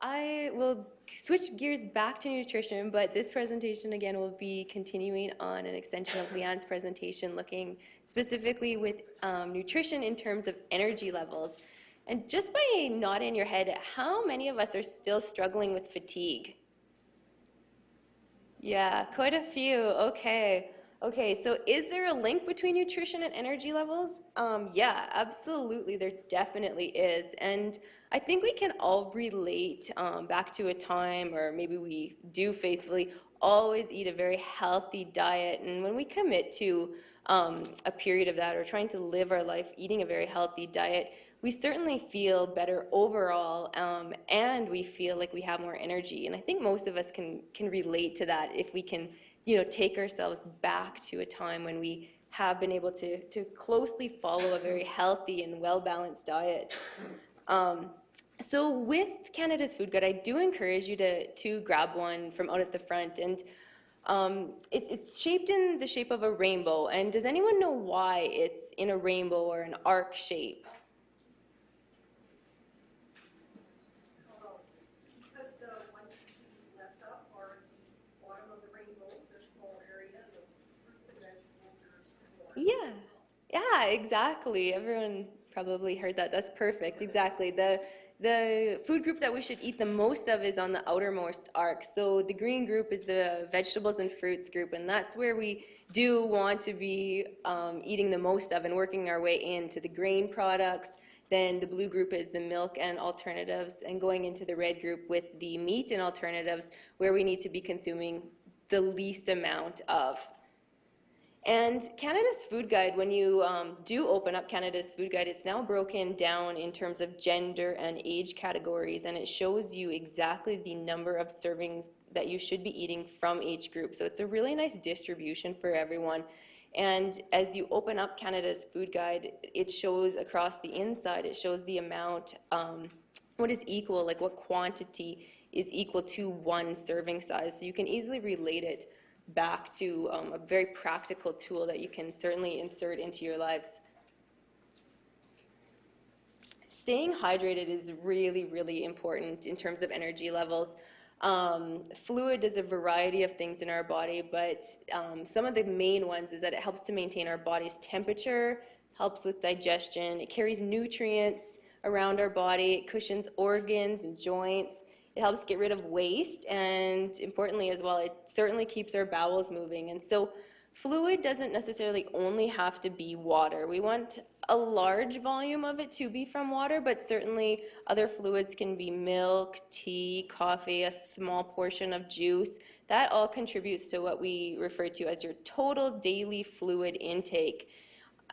I will switch gears back to nutrition, but this presentation again will be continuing on an extension of Leanne's presentation, looking specifically with nutrition in terms of energy levels. And just by nodding your head, how many of us are still struggling with fatigue? Yeah, quite a few. Okay. Okay, so is there a link between nutrition and energy levels? Yeah, absolutely. There definitely is. And I think we can all relate back to a time, or maybe we do faithfully, always eat a very healthy diet. And when we commit to a period of that, or trying to live our life eating a very healthy diet, we certainly feel better overall, and we feel like we have more energy. And I think most of us can relate to that if we can, take ourselves back to a time when we have been able to closely follow a very healthy and well-balanced diet. So with Canada's Food Guide, I do encourage you to grab one from out at the front. And it's shaped in the shape of a rainbow. And does anyone know why it's in a rainbow or an arc shape? Yeah, yeah, exactly. Everyone probably heard that. That's perfect. Exactly. The food group that we should eat the most of is on the outermost arc. So the green group is the vegetables and fruits group, and that's where we do want to be eating the most of and working our way into the grain products. Then the blue group is the milk and alternatives, and going into the red group with the meat and alternatives, where we need to be consuming the least amount of. And Canada's Food Guide, when you do open up Canada's Food Guide, it's now broken down in terms of gender and age categories, and it shows you exactly the number of servings that you should be eating from each group. So it's a really nice distribution for everyone. And as you open up Canada's Food Guide, it shows across the inside, it shows the amount, what is equal, like what quantity is equal to one serving size. So you can easily relate it back to a very practical tool that you can certainly insert into your lives. Staying hydrated is really, really important in terms of energy levels. Fluid does a variety of things in our body, but some of the main ones is that it helps to maintain our body's temperature, helps with digestion, it carries nutrients around our body, it cushions organs and joints. It helps get rid of waste, and importantly as well, it certainly keeps our bowels moving. And so fluid doesn't necessarily only have to be water. We want a large volume of it to be from water, but certainly other fluids can be milk, tea, coffee, a small portion of juice. That all contributes to what we refer to as your total daily fluid intake.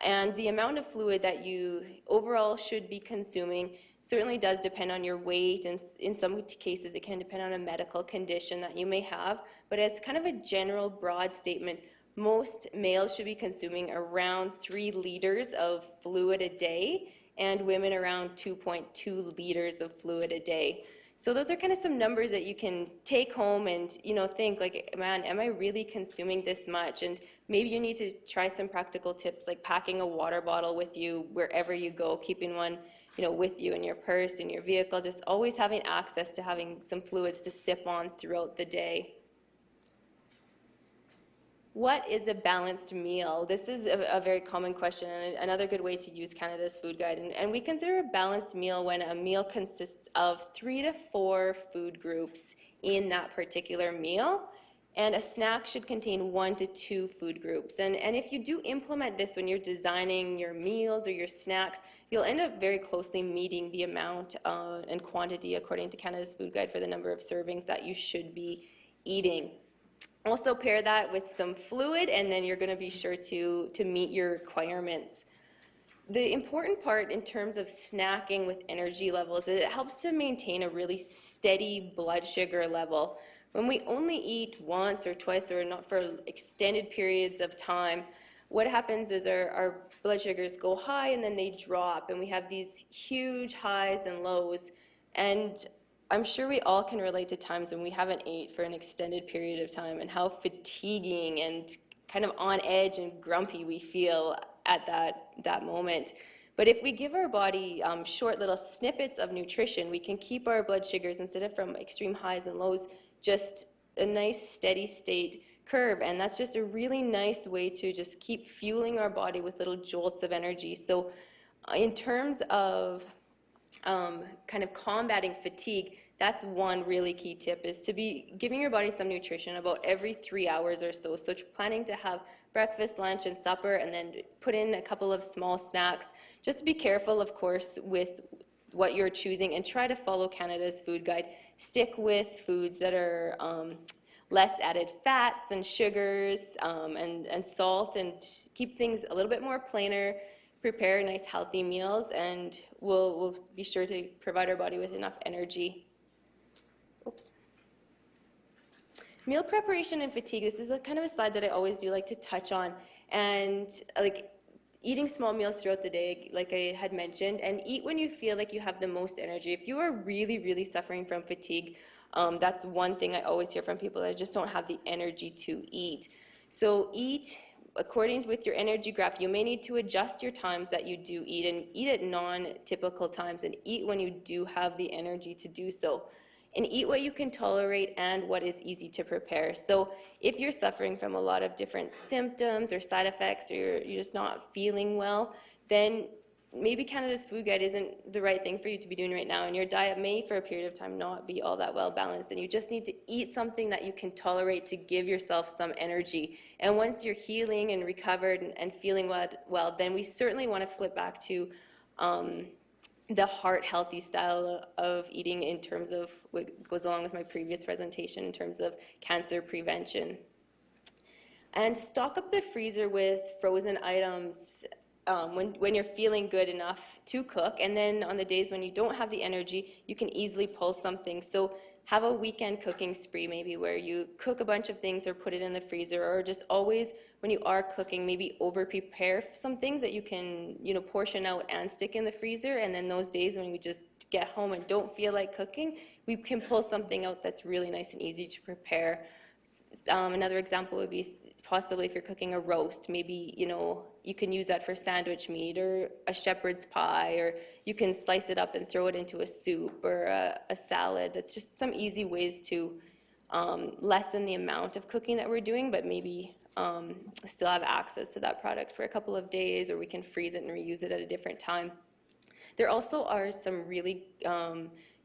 And the amount of fluid that you overall should be consuming certainly does depend on your weight, and in some cases it can depend on a medical condition that you may have, but as kind of a general broad statement, most males should be consuming around 3 liters of fluid a day, and women around 2.2 liters of fluid a day. So those are kind of some numbers that you can take home and think like, man, am I really consuming this much? And maybe you need to try some practical tips like packing a water bottle with you wherever you go, keeping one with you in your purse, in your vehicle, just always having access to having some fluids to sip on throughout the day. What is a balanced meal? This is a very common question, and another good way to use Canada's Food Guide. And we consider a balanced meal when a meal consists of 3 to 4 food groups in that particular meal. And a snack should contain 1 to 2 food groups. And if you do implement this when you're designing your meals or your snacks, you'll end up very closely meeting the amount and quantity according to Canada's Food Guide for the number of servings that you should be eating. Also pair that with some fluid, and then you're going to be sure to meet your requirements. The important part in terms of snacking with energy levels is it helps to maintain a really steady blood sugar level. When we only eat once or twice or not for extended periods of time, what happens is our blood sugars go high and then they drop, and we have these huge highs and lows. And I'm sure we all can relate to times when we haven't ate for an extended period of time and how fatiguing and kind of on edge and grumpy we feel at that moment. But if we give our body short little snippets of nutrition, we can keep our blood sugars, instead of from extreme highs and lows, just a nice steady state curve. And that's just a really nice way to just keep fueling our body with little jolts of energy. So in terms of kind of combating fatigue, that's one really key tip, is to be giving your body some nutrition about every 3 hours or so. So planning to have breakfast, lunch, and supper, and then put in a couple of small snacks. Just be careful, of course, with what you're choosing, and try to follow Canada's food guide. Stick with foods that are less added fats and sugars and salt, and keep things a little bit more plainer. Prepare nice healthy meals, and we'll be sure to provide our body with enough energy. Oops. Meal preparation and fatigue. This is a kind of a slide that I always do like to touch on. And like eating small meals throughout the day, like I had mentioned, and eat when you feel like you have the most energy. If you are really, really suffering from fatigue, that's one thing I always hear from people, that I just don't have the energy to eat. So eat according with your energy graph. You may need to adjust your times that you do eat, and eat at non-typical times, and eat when you do have the energy to do so. And eat what you can tolerate and what is easy to prepare. So if you're suffering from a lot of different symptoms or side effects, or you're just not feeling well, then maybe Canada's food guide isn't the right thing for you to be doing right now, and your diet may for a period of time not be all that well balanced, and you just need to eat something that you can tolerate to give yourself some energy. And once you're healing and recovered and feeling well, then we certainly want to flip back to the heart-healthy style of eating, in terms of what goes along with my previous presentation in terms of cancer prevention. And stock up the freezer with frozen items when you're feeling good enough to cook, and then on the days when you don't have the energy, you can easily pull something. So have a weekend cooking spree, maybe, where you cook a bunch of things or put it in the freezer, or just always when you are cooking, maybe over prepare some things that you can, portion out and stick in the freezer. And then those days when you just get home and don't feel like cooking, we can pull something out that's really nice and easy to prepare. Another example would be possibly if you're cooking a roast, maybe, you can use that for sandwich meat or a shepherd's pie, or you can slice it up and throw it into a soup or a salad. That's just some easy ways to lessen the amount of cooking that we're doing, but maybe still have access to that product for a couple of days, or we can freeze it and reuse it at a different time. There also are some really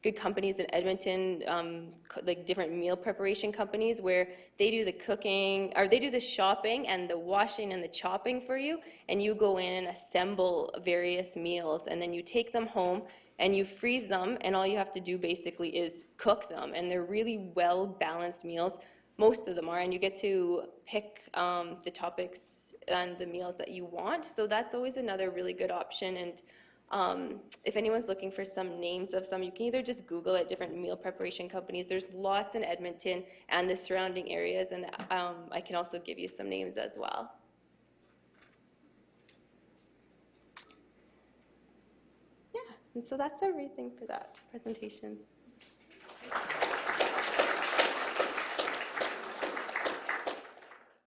good companies in Edmonton, like different meal preparation companies, where they do the cooking, or they do the shopping and the washing and the chopping for you, and you go in and assemble various meals, and then you take them home and you freeze them, and all you have to do basically is cook them. And they're really well balanced meals, most of them are, and you get to pick the topics and the meals that you want. So that's always another really good option. And if anyone's looking for some names of some, you can either just Google it, different meal preparation companies. There's lots in Edmonton and the surrounding areas, and I can also give you some names as well. Yeah, and so that's everything for that presentation.